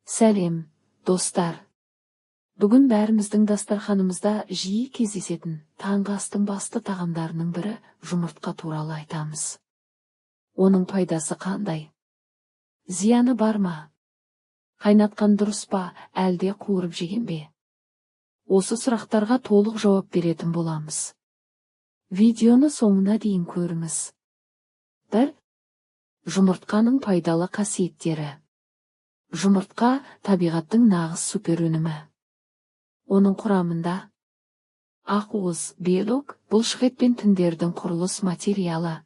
Сәлем, достар. Бүгін бәріміздің дастарханымызда жиі кездесетін таңғы астың басты тағамдарының бірі жұмыртқа туралы айтамыз. Оның пайдасы қандай? Зияны бар ма? Қайнатқан дұрыс па, әлде қуырып жеген бе? Осы сұрақтарға толық жауап беретін боламыз. Видеоны соңына дейін көріңіз. 1. Жұмыртқаның пайдалы қасиеттері. Жұмыртқа табиғаттың нағыз супер өнімі. Оның құрамында ақуыз, белок, бұлшықет пен тіндердің құрылыс материалы,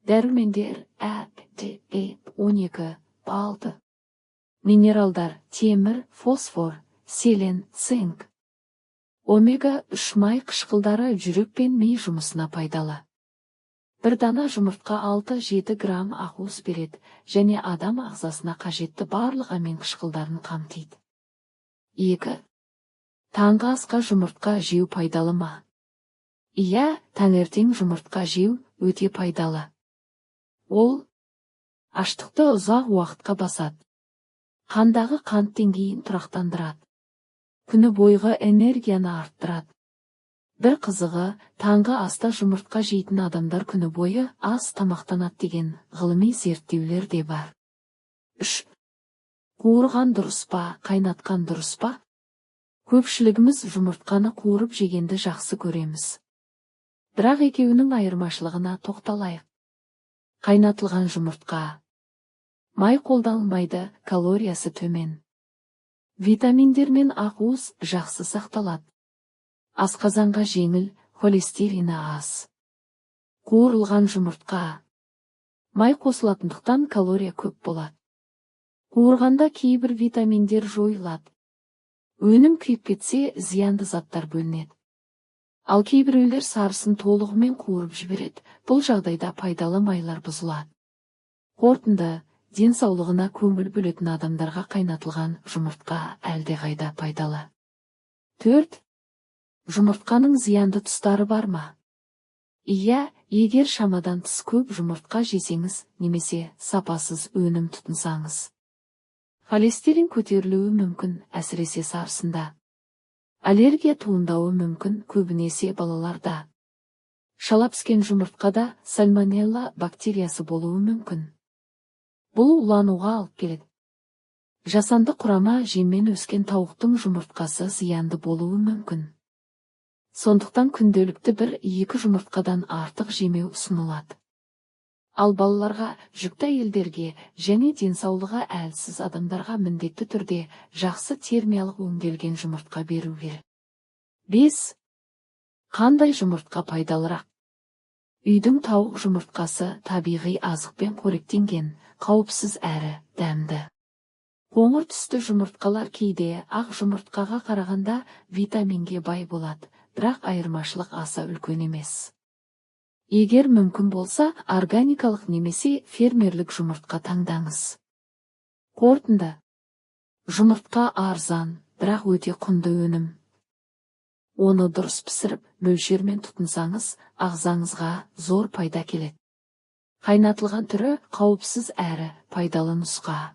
дәрумендер, B12, B6, минералдар, темір, фосфор, селен, цинк, омега-3 май қышқылдары жүрек пен ми жұмысына пайдалы. Bir дана жұмыртқа 6-7 грамм ақуыз береді және адам ағзасына қажетті барлық амин қышқылдарын қамтиды. 2. Таңғы асқа жұмыртқа жеу пайдалы ма? Иә, таңертең жұмыртқа жеу өте пайдалы. Ол аштықты ұзақ уақытқа басады. Қандағы қант деңгейін тұрақтандырады. Күні бойғы энергияны арттырады. Bir қызығы, таңғы аста жұмыртқа жейтін адамдар күні бойы аз тамақтанады деген ғылыми зерттеулер де бар. 3. Қуырған дұрыс па, қайнатқан дұрыс па? Көпшілігіміз жұмыртқаны қуырып жегенді жақсы көреміз. Бірақ екеуінің айырмашылығына тоқталайық. Қайнатылған жұмыртқа. Май қолданылмайды, калориясы төмен. Витаминдер мен ақуыз жақсы сақталады. Асқазанға жеңіл, холестерині аз. Қуырылған жұмыртқа. Май қосылатындықтан калория көп болады. Қуырғанда кейбір витаминдер жойылады. Өнім күйіп кетсе, зиянды заттар бөлінеді. Ал кейбіреулер сарысын толығымен қуырып жібереді. Бұл жағдайда пайдалы майлар бұзылады. Қорытынды, денсаулығына көңіл бөлетін адамдарға қайнатылған жұмыртқа әлдеқайда пайдалы. 4. Жұмыртқаның зиянды тұстары бар ма? Иә, егер шамадан тыс көп жұмыртқа жесеңіз, немесе сапасыз өнім тұтынсаңыз, холестерин көтерілуі мүмкін, әсіресе сарысында. Аллергия туындауы мүмкін, көбінесе балаларда. Шала піскен жұмыртқада сальмонелла бактериясы болуы мүмкін. Бұл улануға алып келеді. Жасанды құрама жеммен өскен тауықтың жұмыртқасы зиянды болуы мүмкін. Сондықтан күнделікті 1-2 жұмыртқадан артық жемеу ұсынылады. Ал балаларға, жүкті әйелдерге және денсаулығы әлсіз адамдарға міндетті түрде жақсы термиялық өңделген жұмыртқа беру керек. 5. Қандай жұмыртқа пайдалырақ? Үйдің тауық жұмыртқасы табиғи азықпен қоректенген, қауіпсіз әрі дәмді. Қоңыр түсті жұмыртқалар кейде ақ жұмыртқаға қарағанда витаминге бай болады, бірақ айырмашылық аса үлкен емес. Егер мүмкін болса, органикалық немесе фермерлік жұмыртқа таңдаңыз. Қорытынды. Жұмыртқа арзан, бірақ өте құнды өнім. Оны дұрыс пісіріп, мөлшермен тұтынсаңыз, ағзаңызға зор пайда келеді. Қайнатылған түрі қауіпсіз әрі пайдалы нұсқа.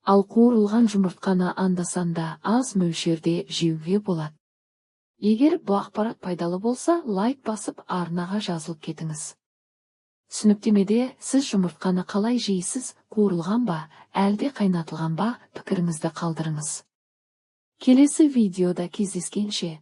Ал қуырылған жұмыртқаны анда-санда аз мөлшерде жеуге болады. Егер бұл ақпарат пайдалы болса, лайк басып арнаға жазылып кетіңіз. Түсініктемеде сіз жұмыртқаны қалай жейсіз, қуырылған ба, әлде қайнатылған ба, пікіріңізді қалдырыңыз. Келесі видеода кездескенше.